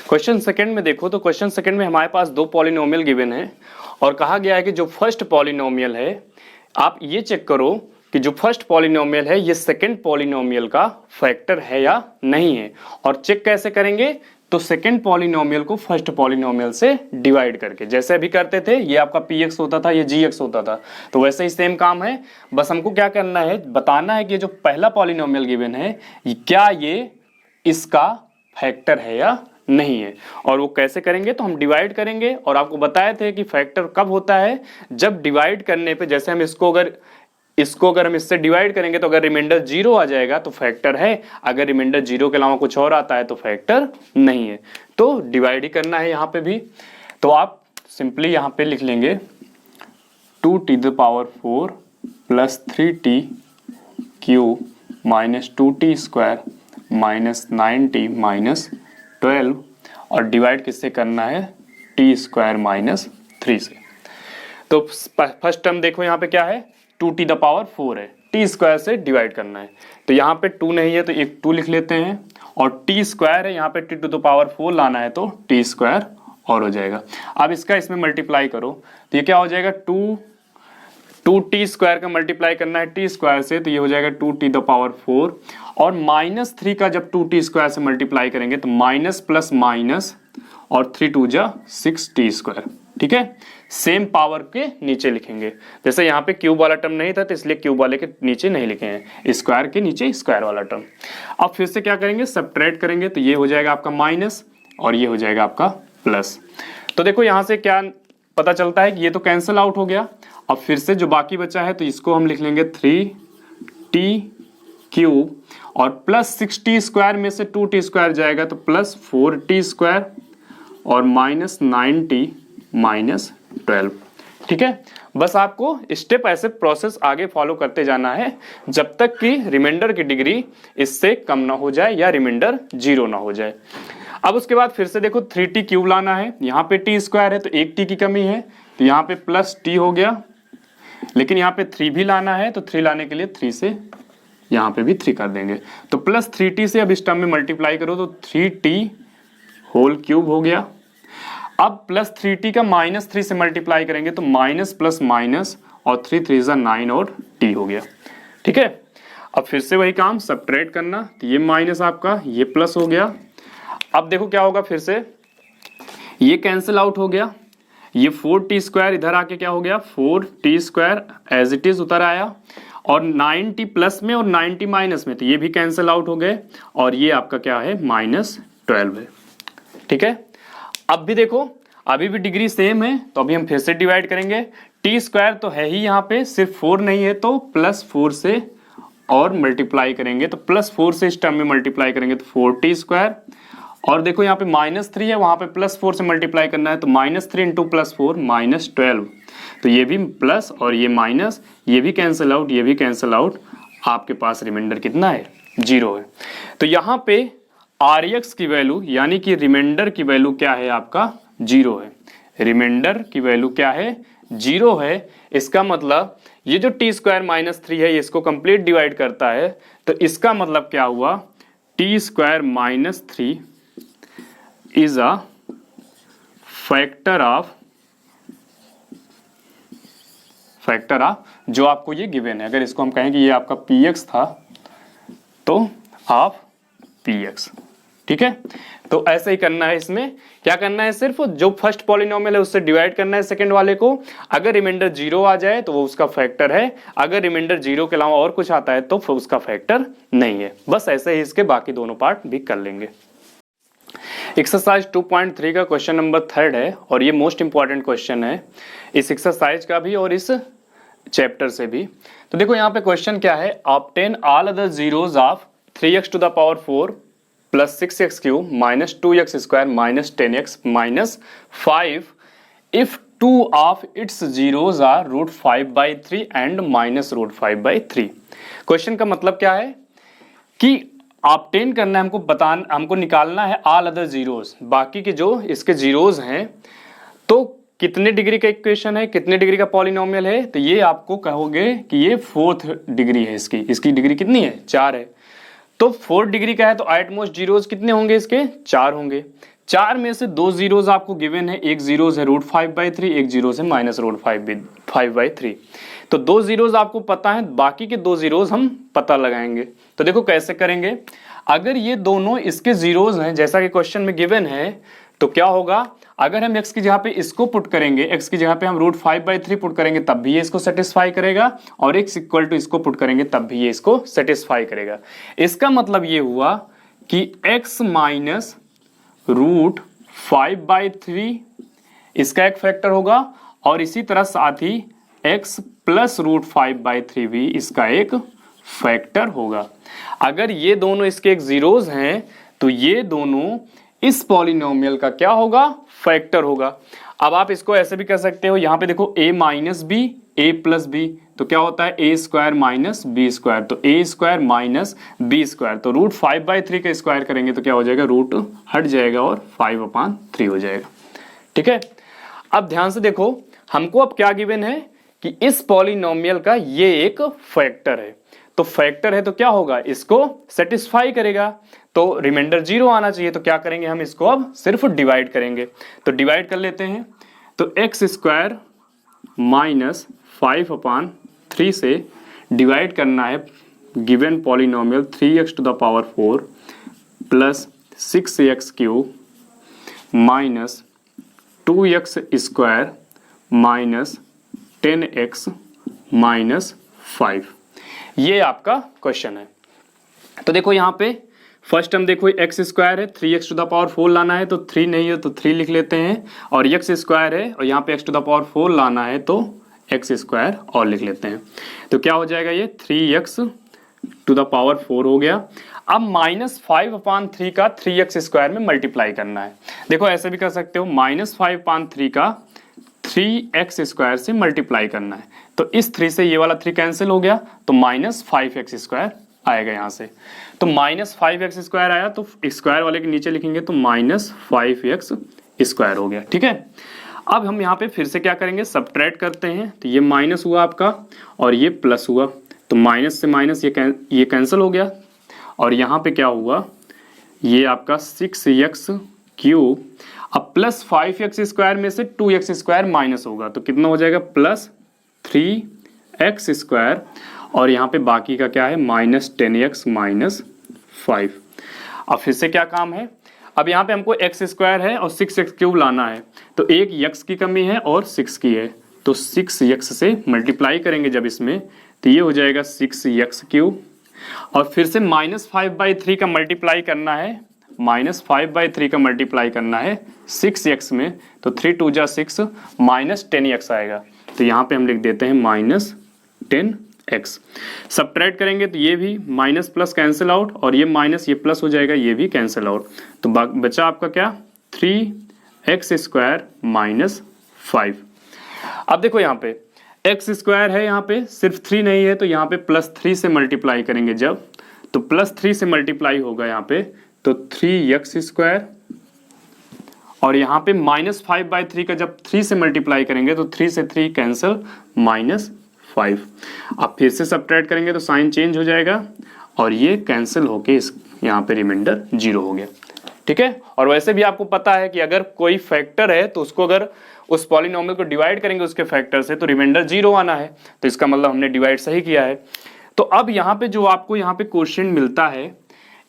क्वेश्चन सेकंड में देखो तो क्वेश्चन सेकंड में हमारे पास 2 पॉलिनोमियल गिवन है और कहा गया है कि जो फर्स्ट पॉलिनोमियल है, आप ये चेक करो कि जो फर्स्ट पॉलिनोमियल है ये सेकंड पॉलिनोमियल का फैक्टर है या नहीं है। और चेक कैसे करेंगे, तो सेकंड पॉलिनोमियल को फर्स्ट पॉलिनोमियल से डिवाइड करके, जैसे अभी करते थे, ये आपका px होता था, ये gx होता था, तो वैसे ही सेम काम है। बस हमको क्या करना है, बताना है कि जो पहला पॉलिनोमियल गिवन है क्या ये इसका फैक्टर है या नहीं है। और वो कैसे करेंगे, तो हम डिवाइड करेंगे, और आपको बताए थे कि फैक्टर कब होता है, जब डिवाइड करने पे, जैसे हम इसको अगर हम इससे डिवाइड करेंगे तो अगर रिमाइंडर 0 आ जाएगा तो फैक्टर है, अगर रिमाइंडर 0 के अलावा कुछ और आता है तो फैक्टर नहीं है। तो डिवाइड ही करना है यहाँ पे भी, तो आप सिंपली यहाँ पे लिख लेंगे 2t⁴ plus 3t³ minus 2t² minus 9t minus 12, और डिवाइड किससे करना है, t² माइनस 3 से। तो फर्स्ट टर्म देखो यहाँ पे क्या है, 2t⁴ है, t² से डिवाइड करना है, तो यहाँ पे 2 नहीं है तो एक 2 लिख लेते हैं, और t² है यहाँ पे t⁴ लाना है तो t² और हो जाएगा। अब इसका इसमें मल्टीप्लाई करो तो ये क्या हो जाएगा, 2t² का मल्टीप्लाई करना है t² से, तो ये हो जाएगा 2t⁴, और -3 का जब 2t² से मल्टीप्लाई करेंगे तो माइनस प्लस माइनस, और 3 2 जा 6t²। ठीक है, सेम पावर के नीचे लिखेंगे, जैसे यहाँ पे क्यूब वाला टर्म नहीं था तो इसलिए क्यूब वाले के नीचे नहीं लिखे हैं, स्क्वायर के नीचे स्क्वायर वाला टर्म। अब फिर से क्या करेंगे, सब्ट्रैक्ट करेंगे, तो ये हो जाएगा आपका माइनस और ये हो जाएगा आपका प्लस। तो देखो यहाँ से क्या पता चलता है कि ये तो कैंसिल आउट हो गया। अब फिर से जो बाकी बचा है तो इसको हम लिख लेंगे 3t³ और प्लस 6t² में से 2t² जाएगा तो प्लस 4t² और माइनस 9t माइनस 12। ठीक है, बस आपको स्टेप ऐसे प्रोसेस आगे फॉलो करते जाना है जब तक कि रिमाइंडर की डिग्री इससे कम ना हो जाए या रिमाइंडर 0 ना हो जाए। अब उसके बाद फिर से देखो 3t³ लाना है, यहाँ पे t² है तो एक t की कमी है, तो यहाँ पे प्लस t हो गया, लेकिन यहाँ पे 3 भी लाना है, तो 3 लाने के लिए 3 से यहाँ पे भी 3 कर देंगे, तो प्लस 3t से अब इस टर्म में मल्टीप्लाई करो तो 3t³ हो गया। अब प्लस 3t का -3 से मल्टीप्लाई करेंगे तो माइनस प्लस माइनस, और 3 3 जा 9 और t हो गया। ठीक है, अब फिर से वही काम सब्ट्रैक्ट करना, तो ये माइनस आपका ये प्लस हो गया। अब देखो क्या होगा, फिर से ये कैंसिल आउट हो गया, ये 4t² इधर आके क्या हो गया 4t² एज इट इज उतर आया, और 9t प्लस में और 9t माइनस में, तो ये भी कैंसिल आउट हो गए, और ये आपका क्या है -12 है। ठीक है, अब भी देखो अभी भी डिग्री सेम है, तो अभी हम फिर से डिवाइड करेंगे, t² तो है ही यहाँ पे, सिर्फ 4 नहीं है तो +4 से और मल्टीप्लाई करेंगे, तो +4 से इस टर्म में मल्टीप्लाई करेंगे तो 4t², और देखो यहाँ पे -3 है, वहां पे +4 से मल्टीप्लाई करना है तो -3 × +4 -12, तो ये भी प्लस और ये माइनस, ये भी कैंसिल आउट, ये भी कैंसिल आउट, आपके पास रिमाइंडर कितना है 0 है। तो यहाँ पे Rx की वैल्यू यानी कि रिमाइंडर की वैल्यू क्या है आपका 0 है, रिमाइंडर की वैल्यू क्या है 0 है। इसका मतलब ये जो t² -3 है इसको कंप्लीट डिवाइड करता है, तो इसका मतलब क्या हुआ t² -3 is a factor of जो आपको ये गिवन है, अगर इसको हम कहें कि ये आपका px था तो ऑफ px। ठीक है, तो ऐसे ही करना है, इसमें क्या करना है, सिर्फ जो फर्स्ट पॉलिनोमियल है उससे डिवाइड करना है सेकंड वाले को, अगर रिमाइंडर 0 आ जाए तो वो उसका फैक्टर है, अगर रिमाइंडर 0 के अलावा और कुछ आता है तो उसका फैक्टर नहीं है। बस ऐसे ही इसके बाकी दोनों पार्ट भी कर लेंगे। एक्सरसाइज 2.3 का क्वेश्चन नंबर 3 है, और ये मोस्ट इंपॉर्टेंट क्वेश्चन है इस एक्सरसाइज का भी और इस चैप्टर से भी। तो देखो यहाँ पे क्वेश्चन क्या है, obtain all other zeros of 3x⁴ plus 6x³ minus 2x² minus 10x minus 5 if 2 of its zeros are √5/3 and -√5/3। Question का मतलब क्या है कि ऑब्टेन करना है हमको निकालना है ऑल अदर जीरोज, बाकी के जो इसके जीरोज हैं, तो कितने डिग्री का इक्वेशन है, कितने डिग्री का पॉलिनोमियल है, तो ये आपको कहोगे कि ये 4th डिग्री है, इसकी डिग्री कितनी है 4 है, तो 4 डिग्री का है तो एट मोस्ट जीरोज कितने होंगे इसके 4 होंगे। 4 में से 2 जीरोज आपको गिवन है, एक जीरोज है √5/3, एक जीरोज है -√5/3, तो 2 जीरोज आपको पता है, बाकी के 2 जीरोज हम पता लगाएंगे। तो देखो कैसे करेंगे, अगर ये दोनों इसके जीरोज हैं जैसा कि क्वेश्चन में गिवन है, तो क्या होगा, अगर हम x की जगह पे इसको पुट करेंगे, x की जगह पे हम √5/3 पुट करेंगे तब भी ये इसको सेटिस्फाई करेगा, और x इक्वल टू इसको पुट करेंगे तब भी ये इसको सेटिस्फाई करेगा। इसका मतलब ये हुआ कि x माइनस रूट 5/3 इसका एक फैक्टर होगा, और इसी तरह साथ ही x प्लस रूट 5/3 भी इसका एक फैक्टर होगा। अगर ये दोनों इसके एक जीरोज हैं तो ये दोनों इस पॉलिनोमियल का क्या होगा, फैक्टर होगा। अब आप इसको ऐसे भी कर सकते हो, यहां पे देखो a minus b a plus b, तो क्या होता है a square minus b square, तो a square minus b square, तो रूट 5/3 का स्क्वायर करेंगे तो क्या हो जाएगा, रूट हट जाएगा और 5/3 हो जाएगा। ठीक है, अब ध्यान से देखो, हमको अब क्या गिवन है कि इस पॉलिनोमियल का ये एक फैक्टर है, तो फैक्टर है तो क्या होगा, इसको सेटिस्फाई करेगा, तो रिमाइंडर 0 आना चाहिए। तो क्या करेंगे हम, इसको अब सिर्फ डिवाइड करेंगे, तो डिवाइड कर लेते हैं। तो एक्स स्क्वायर माइनस 5/3 से डिवाइड करना है given polynomial 3x to the power 4 plus 6x cube minus 2x square minus 10x minus 5। ये आपका क्वेश्चन है। तो देखो यहाँ पे फर्स्ट हम देखो एक्स स्क्वायर है, 3x टू द पावर 4 लाना है, तो 3 नहीं है तो 3 लिख लेते हैं, और x स्क्वायर है और यहाँ पे x टू द पावर 4 लाना है तो x स्क्वायर और लिख लेते हैं। तो क्या हो जाएगा, ये 3x टू द पावर 4 हो गया। अब माइनस 5/3 का 3x स्क्वायर में मल्टीप्लाई करना है। देखो ऐसे भी कर सकते हो, माइनस 5/3 का 3x स्क्वायर से मल्टीप्लाई करना है, तो इस 3 से ये वाला 3 कैंसिल हो गया, तो माइनस 5x स्क्वायर आएगा यहाँ से। तो माइनस 5x स्क्वायर आया, तो स्क्वायर वाले के नीचे लिखेंगे तो माइनस 5x स्क्वायर हो गया। ठीक है, अब हम यहाँ पे फिर से क्या करेंगे, सब्ट्रैक्ट करते हैं, तो ये माइनस हुआ आपका और ये प्लस हुआ, तो माइनस से माइनस ये कैंसिल हो गया, और यहाँ पे क्या हुआ, ये आपका 6x क्यूब, अब प्लस 5x स्क्वायर में से 2x स्क्वायर माइनस होगा, तो कितना हो जाएगा, प्लस 3x स्क्वायर, और यहाँ पे बाकी का क्या है, माइनस 10x माइनस 5। अब फिर से क्या काम है, अब यहाँ पे हमको x स्क्वायर है और 6x क्यूब लाना है, तो एक x की कमी है और 6 की है, तो 6x से मल्टीप्लाई करेंगे जब इसमें, तो ये हो जाएगा 6x क्यूब, और फिर से माइनस 5/3 का मल्टीप्लाई करना है, माइनस 5/3 का मल्टीप्लाई करना है 6x में, तो 3 2 जा 6 माइनस 10x आएगा, तो यहाँ पे हम लिख देते हैं माइनस 10x। सब्ट्रैक्ट करेंगे तो ये भी माइनस प्लस कैंसिल आउट, और ये माइनस ये प्लस हो जाएगा, ये भी कैंसिल आउट, तो बचा आपका क्या, 3x स्क्वायर माइनस 5। अब देखो यहाँ पे x स्क्वायर है, यहाँ पे सिर्फ 3 नहीं है, तो यहाँ पे प्लस 3 से मल्टीप्लाई करेंगे जब, तो प्लस 3 से मल्टीप्लाई होगा यहाँ पे, तो 3x स्क्वायर, और यहाँ पे माइनस 5/3 का जब 3 से मल्टीप्लाई करेंगे तो 3 से 3 कैंसिल, माइनस 5। अब फिर से सब्ट्रैक्ट करेंगे तो साइन चेंज हो जाएगा, और ये कैंसिल होके इस यहाँ पे रिमाइंडर 0 हो गया। ठीक है, और वैसे भी आपको पता है कि अगर कोई फैक्टर है तो उसको अगर उस पॉलिनोमियल को डिवाइड करेंगे उसके फैक्टर से, तो रिमाइंडर 0 आना है, तो इसका मतलब हमने डिवाइड सही किया है। तो अब यहाँ पे जो आपको यहाँ पे क्वेश्चन मिलता है,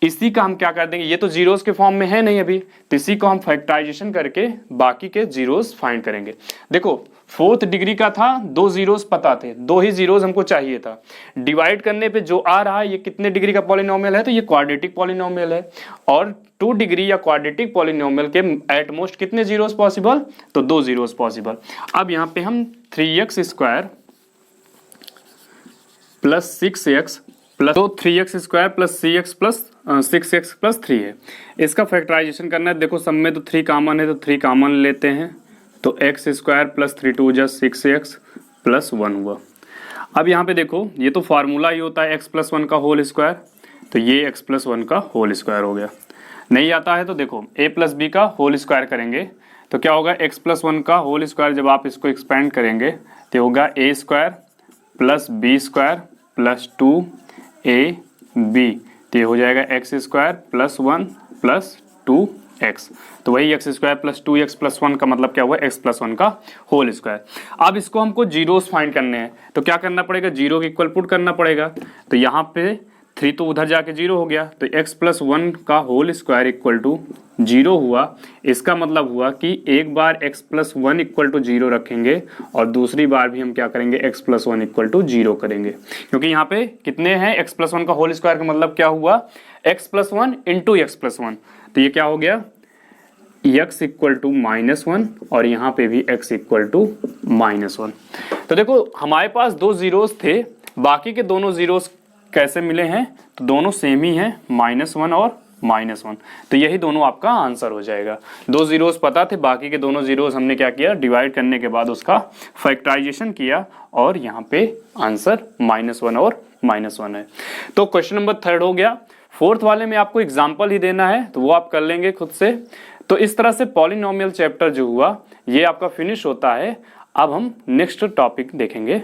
इसी का हम क्या कर देंगे, ये तो जीरोस के फॉर्म में है नहीं अभी, तो इसी को हम फैक्टराइजेशन करके बाकी के जीरोस फाइंड करेंगे। देखो 4th डिग्री का था, 2 जीरोस पता थे, 2 ही जीरोस हमको चाहिए था। डिवाइड करने पे जो आ रहा है ये कितने डिग्री का पॉलिनोमियल है, तो ये क्वाड्रेटिक पॉलिनोमियल है, और 2 डिग्री या क्वाड्रेटिक पॉलिनोमियल के एट मोस्ट कितने जीरोस पॉसिबल, तो 2 जीरोस पॉसिबल। अब यहाँ पे हम 3x square plus 6x plus, तो 3x square plus 6x plus 3 है, इसका फैक्टराइजेशन करना है। देखो सब में तो 3 कॉमन है, तो 3 कॉमन लेते हैं, तो x स्क्वायर प्लस 3 2 जा 6x प्लस 1 हुआ। अब यहाँ पे देखो ये तो फार्मूला ही होता है x प्लस 1 का होल स्क्वायर, तो ये x प्लस 1 का होल स्क्वायर हो गया। नहीं आता है तो देखो a प्लस बी का होल स्क्वायर करेंगे, तो क्या होगा, x प्लस 1 का होल स्क्वायर जब आप इसको एक्सपेंड करेंगे तो होगा a square plus b square plus 2ab, तो ये हो जाएगा x square plus 1 plus 2x, तो वही x square plus 2x plus 1 का मतलब क्या हुआ, x प्लस 1 का होल स्क्वायर। अब इसको हमको जीरोस फाइंड करने हैं, तो क्या करना पड़ेगा, 0 के इक्वल पुट करना पड़ेगा, तो यहाँ पे 3 तो उधर जाके 0 हो गया, तो x प्लस 1 का होल स्क्वायर इक्वल टू 0 हुआ। इसका मतलब हुआ कि एक बार x प्लस 1 इक्वल टू 0 रखेंगे और दूसरी बार भी हम क्या करेंगे, x प्लस 1 इक्वल टू 0 करेंगे, क्योंकि यहाँ पे कितने हैं, x प्लस 1 का होल स्क्वायर का मतलब क्या हुआ, x plus 1 into x plus 1, तो ये क्या हो गया, x इक्वल टू -1 और यहाँ पे भी x इक्वल टू -1। तो देखो हमारे पास दो जीरोस थे, बाकी के दोनों जीरोस कैसे मिले हैं, तो दोनों सेम ही हैं, -1 और -1। तो यही दोनों आपका आंसर हो जाएगा। दो जीरोस पता थे, बाकी के दोनों जीरोस हमने क्या किया, डिवाइड करने के बाद उसका फैक्टराइजेशन किया और यहाँ पे आंसर -1 और -1 है। तो क्वेश्चन नंबर 3 हो गया। फोर्थ वाले में आपको एग्जाम्पल ही देना है, तो वो आप कर लेंगे खुद से। तो इस तरह से पॉलिनोमियल चैप्टर जो हुआ ये आपका फिनिश होता है। अब हम नेक्स्ट टॉपिक देखेंगे।